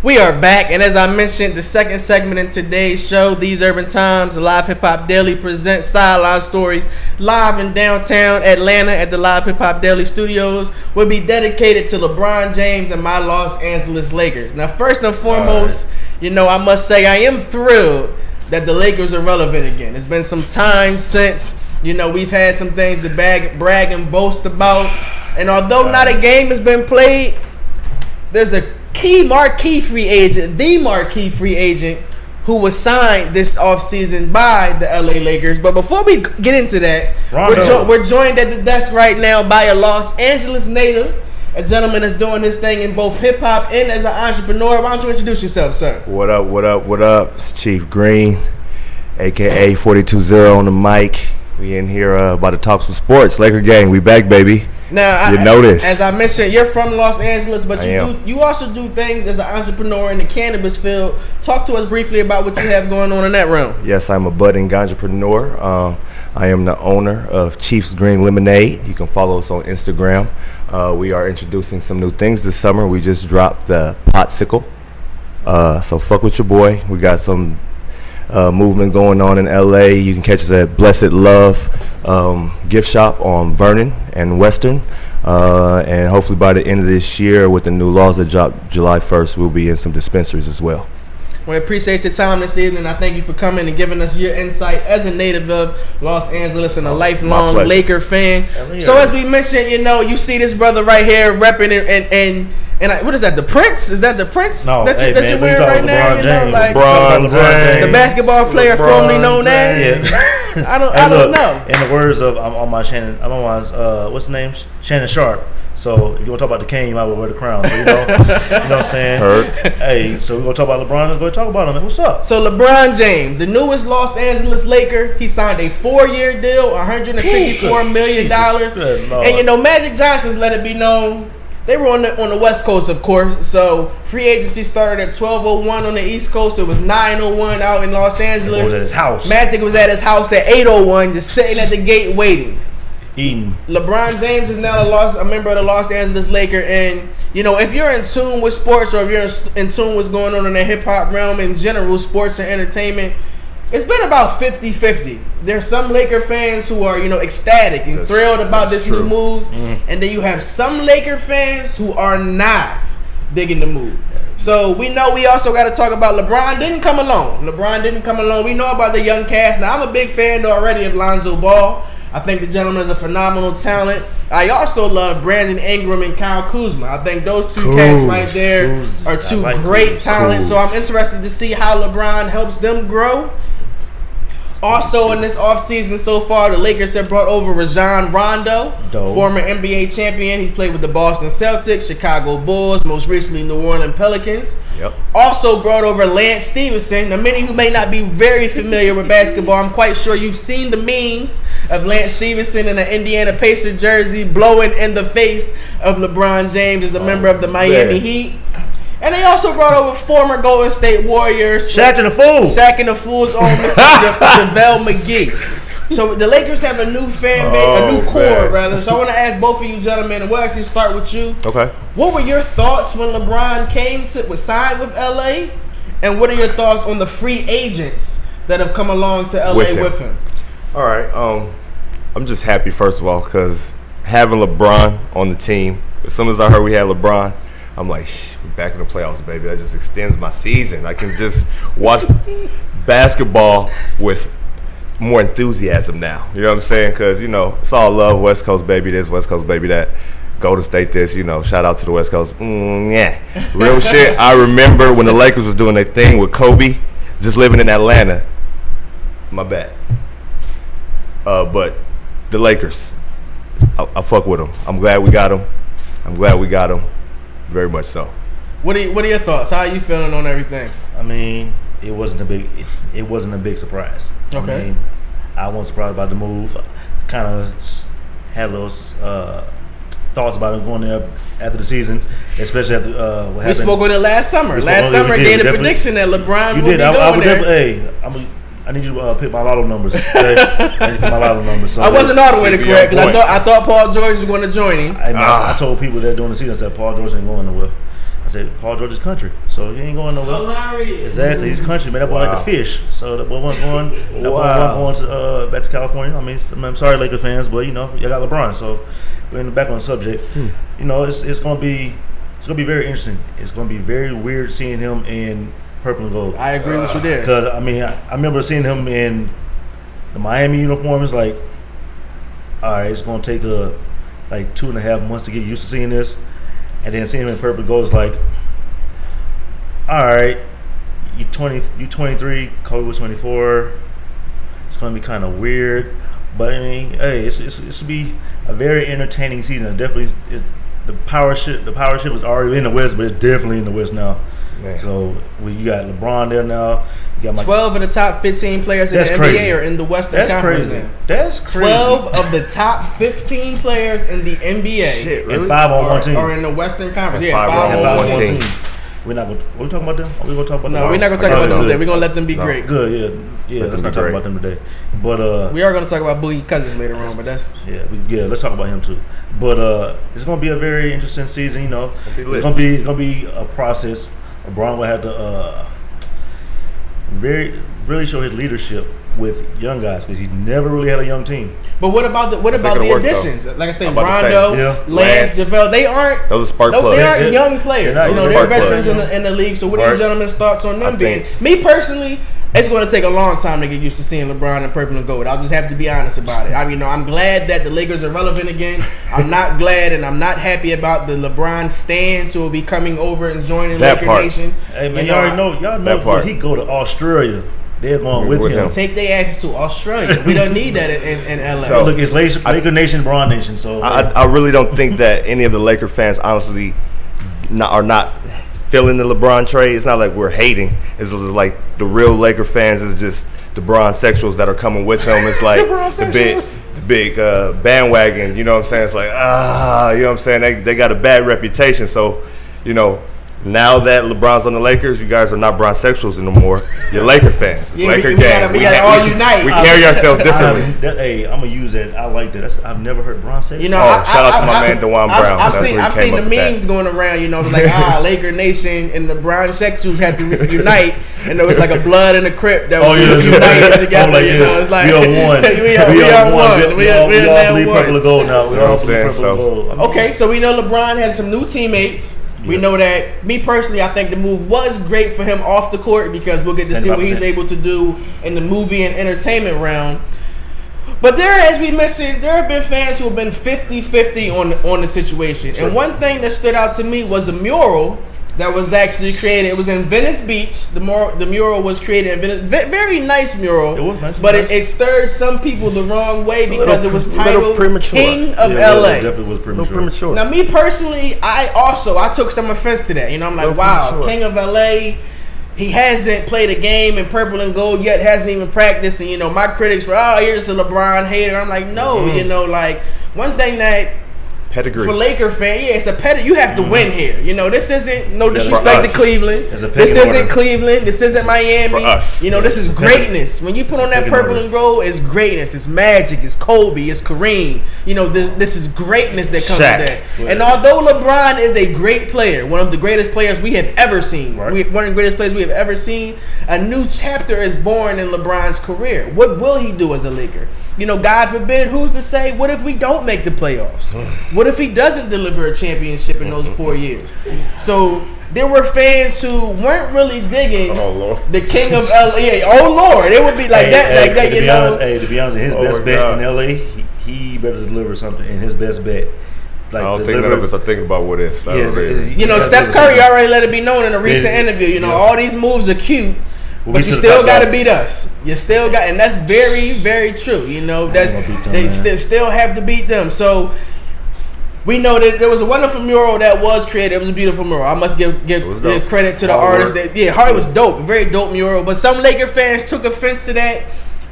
We are back, and as I mentioned, the second segment in today's show, These Urban Times, Live Hip Hop Daily presents Sideline Stories live in downtown Atlanta at the Live Hip Hop Daily Studios, will be dedicated to LeBron James and my Los Angeles Lakers. Now, first and foremost, I must say I am thrilled that the Lakers are relevant again. It's been some time since, we've had some things to brag and boast about, and although not a game has been played, there's a marquee free agent who was signed this offseason by the LA Lakers. But before we get into that, we're joined at the desk right now by a Los Angeles native, a gentleman that's doing this thing in both hip-hop and as an entrepreneur. Why don't you introduce yourself, sir? What up? It's Chief Green, a.k.a. 420 on the mic. We in here about to talk some sports. Laker gang, we back, baby. Now, you know this. As I mentioned, you're from Los Angeles, but you also do things as an entrepreneur in the cannabis field. Talk to us briefly about what you have going on in that realm. Yes, I'm a budding entrepreneur. I am the owner of Chief's Green Lemonade. You can follow us on Instagram. We are introducing some new things this summer. We just dropped the Potsicle. So fuck with your boy. We got some movement going on in LA. You can catch us at Blessed Love gift shop on Vernon and Western, and hopefully by the end of this year, with the new laws that drop July 1st, we'll be in some dispensaries as well. We appreciate your time this evening. I thank you for coming and giving us your insight as a native of Los Angeles and a lifelong Laker fan. So as we mentioned, you see this brother right here repping and what is that? The Prince? Is that the Prince? No, that you're wearing right now? LeBron James, the basketball player formerly known as. Yeah. I don't know. In the words of I'm on my what's the name? Shannon Sharp. So if you want to talk about the king, you might well wear the crown. So you know what I'm saying? Heard. Hey, so we're gonna talk about LeBron. Let's go talk about him. What's up? So LeBron James, the newest Los Angeles Laker, he signed a 4-year deal, $154 million. And Magic Johnson's let it be known. They were on the West Coast, of course. So free agency started at 12:01 on the East Coast. It was 9:01 out in Los Angeles. He was at his house. Magic was at his house at 8:01, just sitting at the gate waiting. Eating. LeBron James is now a member of the Los Angeles Laker, and if you're in tune with sports, or if you're in tune with what's going on in the hip hop realm in general, sports and entertainment, it's been about 50-50. There's some Laker fans who are, ecstatic and thrilled about this new move. And then you have some Laker fans who are not digging the move. So we also got to talk about LeBron didn't come alone. We know about the young cast. Now, I'm a big fan already of Lonzo Ball. I think the gentleman is a phenomenal talent. I also love Brandon Ingram and Kyle Kuzma. I think those two cats right there are two great talents. So I'm interested to see how LeBron helps them grow. Also in this offseason so far, the Lakers have brought over Rajon Rondo, former NBA champion. He's played with the Boston Celtics, Chicago Bulls, most recently New Orleans Pelicans. Yep. Also brought over Lance Stevenson. Now, many who may not be very familiar with basketball, I'm quite sure you've seen the memes of Lance Stevenson in an Indiana Pacers jersey blowing in the face of LeBron James as a member of the Miami Heat. And they also brought over former Golden State Warriors. Shaq and the Fool's own Mr. JaVale McGee. So the Lakers have a new fan base, a new core, rather. So I want to ask both of you gentlemen, and we'll actually start with you. Okay. What were your thoughts when LeBron was signed with LA? And what are your thoughts on the free agents that have come along to LA with him? All right. I'm just happy, first of all, because having LeBron on the team, as soon as I heard we had LeBron, I'm like, we're back in the playoffs, baby. That just extends my season. I can just watch basketball with more enthusiasm now. You know what I'm saying? Because, it's all love, West Coast, baby this, West Coast, baby that. Golden State this, shout out to the West Coast. Yeah. Real shit. I remember when the Lakers was doing their thing with Kobe, just living in Atlanta. My bad. But the Lakers, I fuck with them. I'm glad we got them. Very much so. What are your thoughts? How are you feeling on everything? I mean, it wasn't a big surprise. Okay. I wasn't surprised about the move. Kind of had those thoughts about him going there after the season, especially after what happened. We spoke on it last summer. Last summer gave a prediction that LeBron would be going there. I need you to pick my lotto numbers. Okay? I need to pick my lotto numbers. So I wasn't all the way to correct because I thought Paul George was going to join him. I told people that during the season, I said Paul George ain't going nowhere. I said, Paul George's country. So he ain't going nowhere. Hilarious. Exactly. He's country, man. That boy like the fish. So that boy wasn't going, to, back to California. I mean, I'm sorry, Lakers fans, but, you know, you got LeBron. So we're back on the subject. You know, it's going to be very interesting. It's going to be very weird seeing him in purple and gold. I agree with you there. Because, I mean, I remember seeing him in the Miami uniform. It's like, all right, it's going to take like 2.5 months to get used to seeing this. And then seeing him in purple and gold is like, all right, you 23, Kobe was 24. It's going to be kind of weird. But, I mean, hey, it's to be a very entertaining season. The power ship was already in the West, but it's definitely in the West now. Man. So you got LeBron there now. You got 12 of the top 15 players in the NBA are in the Western Conference. That's crazy. 12 of the top 15 players in the NBA Shit, really? And 5 on one team. are in the Western Conference. And Yeah, 5 on one team. We're not going. What we talking about them? Are we going to talk about them? No, we're not going to talk about them today. We're going to let them be great. Good, yeah. Let's not talk about them today. But We are going to talk about Boogie Cousins later on, but that's let's talk about him too. But it's going to be a very interesting season. You know, it's going to be a process. LeBron will have to really show his leadership with young guys because he's never really had a young team. But what about the additions? Like I said, Rondo, Lance, Lance, JaVale, they aren't. Those are spark They plugs. aren't young players. They're veterans in the league. So what are you gentlemen's thoughts on them being? Me personally, it's going to take a long time to get used to seeing LeBron in purple and gold. I'll just have to be honest about it. I mean, I'm glad that the Lakers are relevant again. I'm not glad and I'm not happy about the LeBron stands who will be coming over and joining Laker Nation. Hey man, y'all know when he go to Australia, they're going with him. Take their asses to Australia. We don't need that in LA. So, look, it's Laker Nation, Bron Nation. So I really don't think that any of the Laker fans honestly are not feeling the LeBron trade. It's not like we're hating. It's just like the real Laker fans is just the Bron sexuals that are coming with him. It's like the big bandwagon. You know what I'm saying? It's like you know what I'm saying? They got a bad reputation. So, you know, now that LeBron's on the Lakers, you guys are not Bron sexuals anymore. You're Laker fans. It's Laker gang. We gotta all unite. We carry ourselves differently. I'm gonna use that. I like that. I've never heard Bron say. You know, shout out to my man DeJuan Brown. I've seen the memes going around. You know, like Laker Nation and the Brown sexuals had to unite, and there was like a blood and a Crip that was united together. You know, it's like we are one. We are one. We all believe one. purple and gold now. We all believe purple and gold. Okay, so we know LeBron has some new teammates. We know that, me personally, I think the move was great for him off the court because we'll get to see what he's able to do in the movie and entertainment realm. But as we mentioned, there have been fans who have been 50-50 on the situation. Sure. And one thing that stood out to me was a mural that was actually created. It was in Venice Beach. The mural was created in Venice. Very nice mural. It was nice. But it stirred some people the wrong way because it was titled King of LA. It definitely was premature. Now, me personally, I took some offense to that. You know, I'm like, wow, King of LA. He hasn't played a game in purple and gold yet, hasn't even practiced. And, you know, my critics were, you're just a LeBron hater. I'm like, no, you know, like, one thing that pedigree for Laker fan, it's a pedigree. You have to win here. You know, this isn't no disrespect to Cleveland. This isn't Cleveland. This isn't Miami. For us. You know, this is greatness. When you put on that purple and gold, it's greatness. It's Magic. It's Kobe. It's Kareem. You know, this is greatness that comes with that. And although LeBron is a great player, one of the greatest players we have ever seen, one of the greatest players we have ever seen, a new chapter is born in LeBron's career. What will he do as a Laker? You know, God forbid, who's to say, what if we don't make the playoffs? What if he doesn't deliver a championship in those 4 years? So there were fans who weren't really digging the King of LA. Oh, Lord. It would be like that, you know. To be honest, his best bet in LA, he better deliver something in his best bet. Like I don't think none of us are thinking about what is. You know, Steph Curry already let it be known in a recent interview. You know, all these moves are cute. But you still got to beat us. You still got, and that's very, very true. You know, they still have to beat them. So we know that there was a wonderful mural that was created. It was a beautiful mural. I must give credit to the artist. Hardy was dope, a very dope mural. But some Laker fans took offense to that.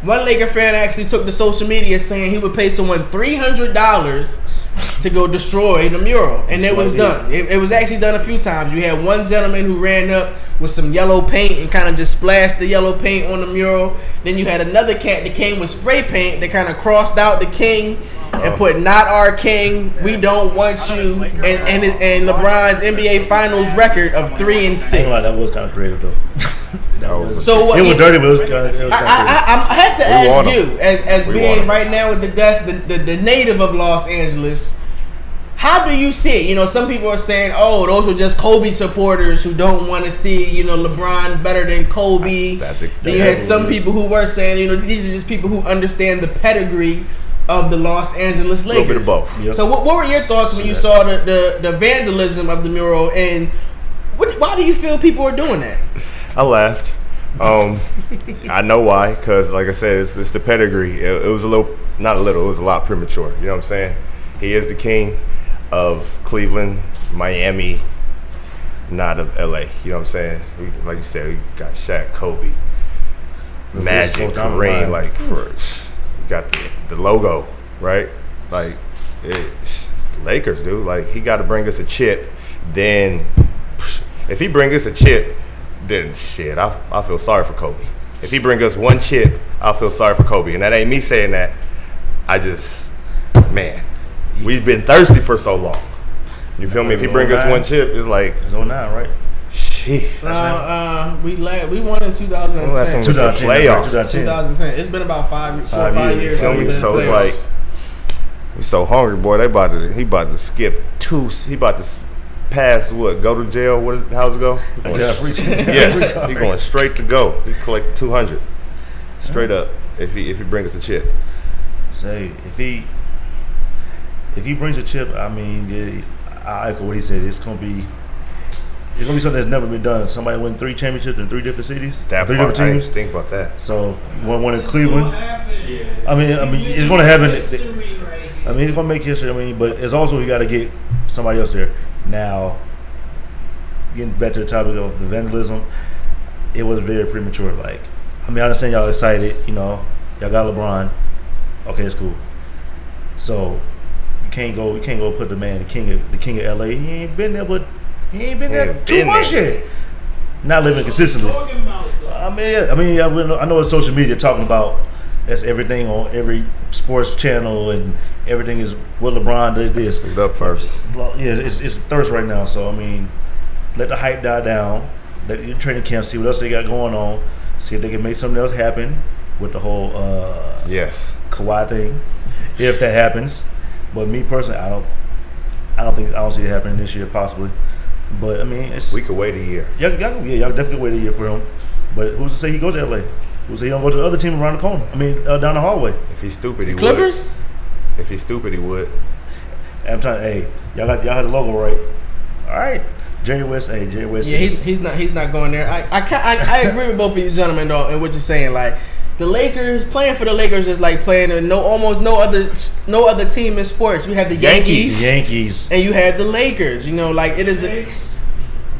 One Laker fan actually took to social media saying he would pay someone $300 to go destroy the mural, and it was done. It was actually done a few times. You had one gentleman who ran up with some yellow paint and kind of just splashed the yellow paint on the mural. Then you had another cat that came with spray paint that kind of crossed out the king and put "Not our king, we don't want you," and LeBron's NBA Finals record of 3-6. That was kind of creative though. So what, it was dirty, but it was kind of. I have to ask you, as We being want right now with the desk, the native of Los Angeles. How do you see it? Some people are saying, "Oh, those were just Kobe supporters who don't want to see, LeBron better than Kobe." Then you had some people who were saying, these are just people who understand the pedigree of the Los Angeles Lakers. A little bit of both. Yep. So, what were your thoughts when you saw the vandalism of the mural, and why do you feel people are doing that? I laughed. I know why, because like I said, it's the pedigree. It was not a little, it was a lot premature. You know what I'm saying? He is the king of Cleveland, Miami, not of LA. You know what I'm saying? Like you said, we got Shaq, Kobe, Magic, Kareem. Like we got the logo, right? Like it's Lakers, dude. Like he got to bring us a chip. Then if he bring us a chip, then shit, I feel sorry for Kobe. If he bring us one chip, I'll feel sorry for Kobe. And that ain't me saying that. We've been thirsty for so long. You feel me? If he bring us one chip, it's like it's 09, right? Shit. We won in 2010. 2010 playoffs. 2010. It's been about 4 or 5 years. You feel me? So it's like we so hungry, boy. He about to skip two. He about to pass what? Go to jail. How's it go? Yes, he going straight to go. He collect 200 straight up if he bring us a chip. Say if he brings a chip, I mean, I echo what he said. It's gonna be something that's never been done. Somebody win 3 championships in 3 different cities, That 3 part, different I didn't teams. think about that. So one in Cleveland. I mean, it's gonna happen. I mean, he's gonna make history. I mean, but it's also he got to get somebody else there. Now, getting back to the topic of the vandalism, it was very premature. Like, I mean, I understand y'all excited. Y'all got LeBron. Okay, it's cool. So you can't go put the king of LA. He ain't been there, but he ain't been there too much yet. Not living consistently. I know it's social media talking about that's everything on every sports channel and everything is what LeBron did this. Suit up first. Yeah, it's thirst right now. So I mean, let the hype die down. Let your training camp see what else they got going on. See if they can make something else happen with the whole Yes. Kawhi thing, if that happens. But me personally, I don't see it happening this year possibly. But I mean, We could wait a year. y'all definitely wait a year for him. But who's to say he goes to LA? Who's to say he don't go to the other team around the corner? I mean, down the hallway. If he's stupid, he Clippers? would. If he's stupid, he would. I'm trying. Hey, y'all had the logo right. All right, Jerry West. Hey, Jerry West. Yeah, he's not going there. I agree with both of you gentlemen though, in what you're saying. Like the Lakers, playing for the Lakers is like playing in almost no other team in sports. You have the Yankees, and you have the Lakers. Like it is.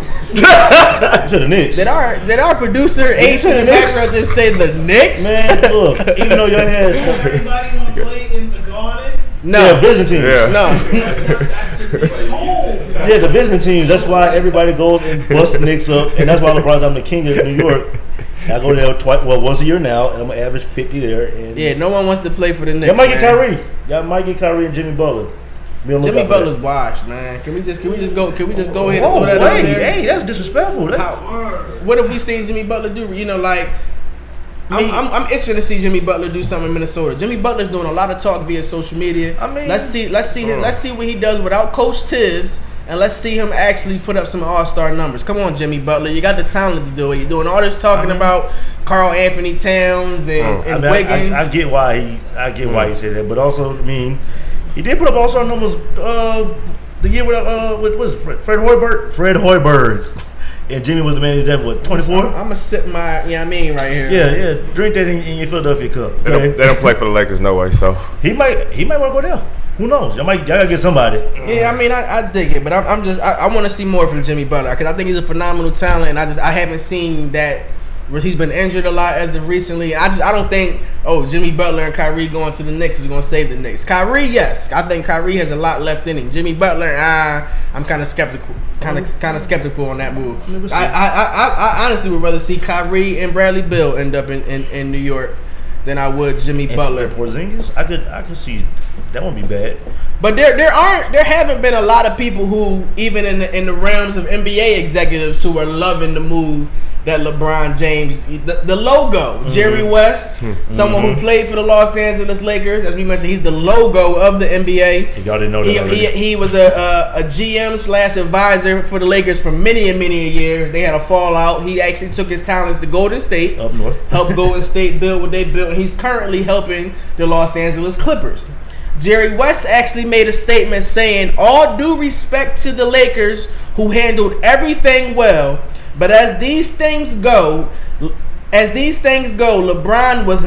You said the Knicks. Did our producer H in the background just say the Knicks? Man, look, even though y'all had Everybody want to play in the Garden? No, visiting teams. Yeah. no. That's the Knicks' home. Yeah, the visiting teams. That's why everybody goes and busts the Knicks up, and that's why I'm the king of New York. I go there once a year now, and I'm gonna average 50 there. And Yeah, no one wants to play for the Knicks. y'all might get man. Kyrie. Y'all might get Kyrie and Jimmy Butler. Jimmy Butler's washed, man. Can we just go ahead and throw that out there? Hey, that's disrespectful. What have we seen Jimmy Butler do? I'm itching to see Jimmy Butler do something in Minnesota. Jimmy Butler's doing a lot of talk via social media. I mean, let's see what he does without Coach Tibbs, and let's see him actually put up some all-star numbers. Come on, Jimmy Butler, you got the talent to do it. You're doing all this talking about Karl Anthony Towns and Wiggins. I get why he said that, but also, I mean, he did put up all-star numbers the year with what is it, Fred Hoiberg. Fred Hoiberg. And Jimmy was the man who's at, what, 24? I'm gonna sip my, right here. Yeah. Drink that in your Philadelphia cup. Okay? They don't play for the Lakers no way, so. He might want to go down. Who knows? Y'all gotta get somebody. Yeah, I mean, I dig it, but I want to see more from Jimmy Butler because I think he's a phenomenal talent, and I haven't seen that. He's been injured a lot as of recently. I don't think Jimmy Butler and Kyrie going to the Knicks is going to save the Knicks. Kyrie, yes, I think Kyrie has a lot left in him. Jimmy Butler, I'm kind of skeptical. Kind of skeptical on that move. I honestly would rather see Kyrie and Bradley Beal end up in New York than I would Jimmy Butler. And Porzingis, I could see that won't be bad. But there haven't been a lot of people who, even in the realms of NBA executives, who are loving the move that LeBron James, the logo, Jerry West, someone who played for the Los Angeles Lakers, as we mentioned, he's the logo of the NBA. Y'all didn't know that already. He was a GM/advisor for the Lakers for many and many years. They had a fallout. He actually took his talents to Golden State, up north, helped Golden State build what they built, and he's currently helping the Los Angeles Clippers. Jerry West actually made a statement saying, all due respect to the Lakers who handled everything well, but as these things go, LeBron was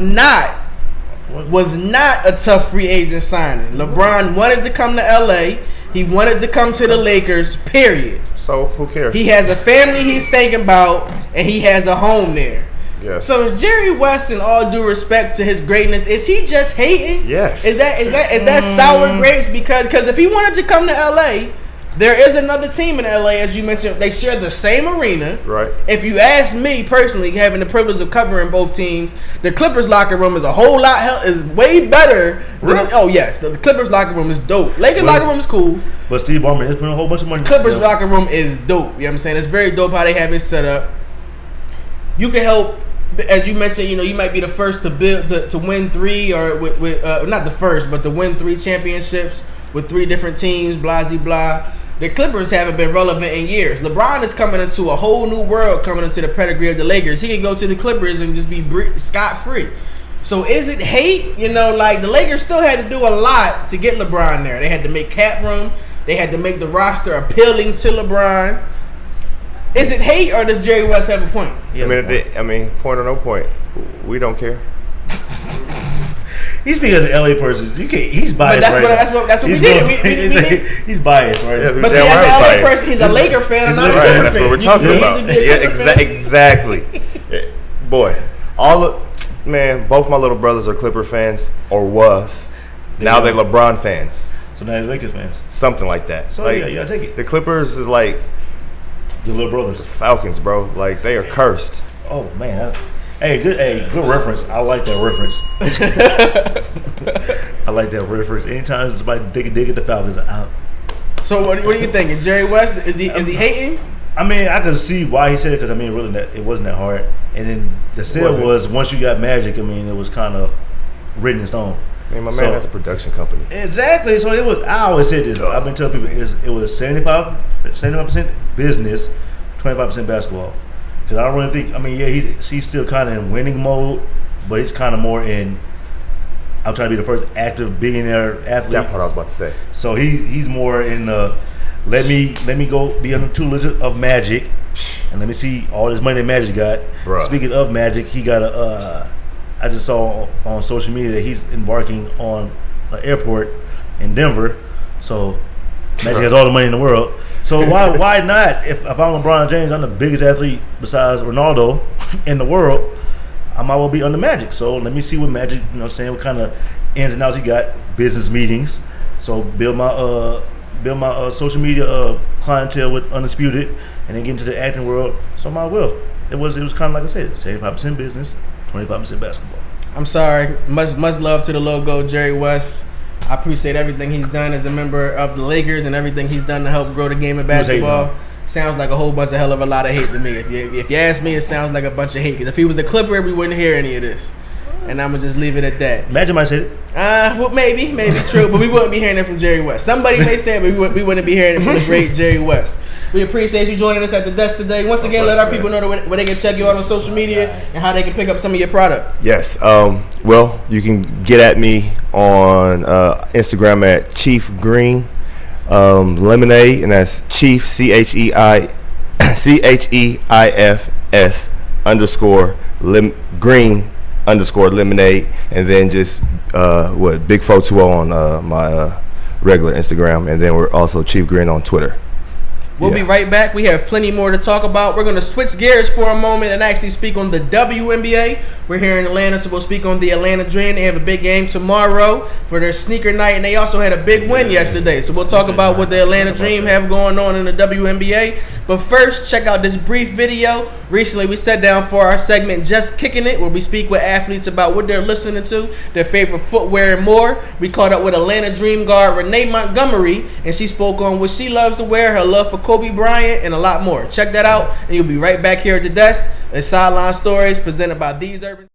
not a tough free agent signing. LeBron wanted to come to LA. He wanted to come to the Lakers, period. So who cares? He has a family he's thinking about, and he has a home there. Yes. So is Jerry West, in all due respect to his greatness, is he just hating? Yes. Is that sour grapes? Because if he wanted to come to LA, there is another team in LA, as you mentioned. They share the same arena. Right. If you ask me personally, having the privilege of covering both teams, the Clippers locker room is a whole lot is way better. Really? Oh yes, the Clippers locker room is dope. Lakers locker room is cool. But Steve Ballmer has put a whole bunch of money. Clippers locker room is dope. You know what I'm saying? It's very dope how they have it set up. You can help. As you mentioned, you might be the first to build to win 3 or with not the first, but to win 3 championships with 3 different teams. Blah blah. The Clippers haven't been relevant in years. LeBron is coming into a whole new world, coming into the pedigree of the Lakers. He can go to the Clippers and just be scot free. So is it hate? Like the Lakers still had to do a lot to get LeBron there. They had to make cap room. They had to make the roster appealing to LeBron. Is it hate, or does Jerry West have a point? Point or no point, we don't care. He's speaking as an LA person. He's biased. But that's what we did. He's biased, right? Yes, but see, as an LA person, he's a Laker fan, and not a Clipper fan. That's what we're talking about. Yeah, exactly. Boy, both my little brothers are Clipper fans, or was. Now they're LeBron fans. So now they're Lakers fans. Something like that. So yeah, you gotta take it. The Clippers is like your little brothers. Falcons, bro. Like they are cursed. Oh man. Good reference. I like that reference. I like that reference. Anytime somebody dig at the Falcons, out. So what are you thinking? Jerry West, is he hating? I mean, I can see why he said it, because really it wasn't that hard. And then the sale was once you got Magic. I mean, it was kind of written in stone. Man, my man has a production company. Exactly. So it was. I always said this. I've been telling people it was 75% business, 25% basketball. Because I don't really think. I mean, yeah, he's still kind of in winning mode, but he's kind of more in. I'm trying to be the first active billionaire athlete. That part I was about to say. So he's more in let me go be under the tutelage of Magic, and let me see all this money that Magic got. Bruh. Speaking of Magic, he got I just saw on social media that he's embarking on an airport in Denver. So Magic has all the money in the world. So why not? If I'm LeBron James, I'm the biggest athlete besides Ronaldo in the world. I might well be under Magic. So let me see what Magic, what kind of ins and outs he got. Business meetings. So build my social media clientele with Undisputed, and then get into the acting world. So I might will. It was kind of like I said, 75% business, 25% basketball. I'm sorry. Much love to the logo, Jerry West. I appreciate everything he's done as a member of the Lakers and everything he's done to help grow the game of basketball. Sounds like a whole bunch of hell of a lot of hate to me. If you ask me, it sounds like a bunch of hate. Because if he was a Clipper, we wouldn't hear any of this. And I'm going to just leave it at that. Magic might say it. Well, maybe true. But we wouldn't be hearing it from Jerry West. Somebody may say it, but we wouldn't be hearing it from the great Jerry West. We appreciate you joining us at the desk today. Once again, let our people know where they can check you out on social media and how they can pick up some of your product. Yes. Well, you can get at me on Instagram at Chief Green Lemonade, and that's Chief CHEIFS _Green _Lemonade, and then just Big Photo on my regular Instagram, and then we're also Chief Green on Twitter. We'll be right back. We have plenty more to talk about. We're going to switch gears for a moment and actually speak on the WNBA. We're here in Atlanta, so we'll speak on the Atlanta Dream. They have a big game tomorrow for their sneaker night, and they also had a big win yesterday. So we'll talk about what the Atlanta Dream have going on in the WNBA. But first, check out this brief video. Recently, we sat down for our segment Just Kicking It, where we speak with athletes about what they're listening to, their favorite footwear, and more. We caught up with Atlanta Dream guard Renee Montgomery, and she spoke on what she loves to wear, her love for Kobe Bryant, and a lot more. Check that out, and you'll be right back here at the desk. It's Sideline Stories presented by These Urban.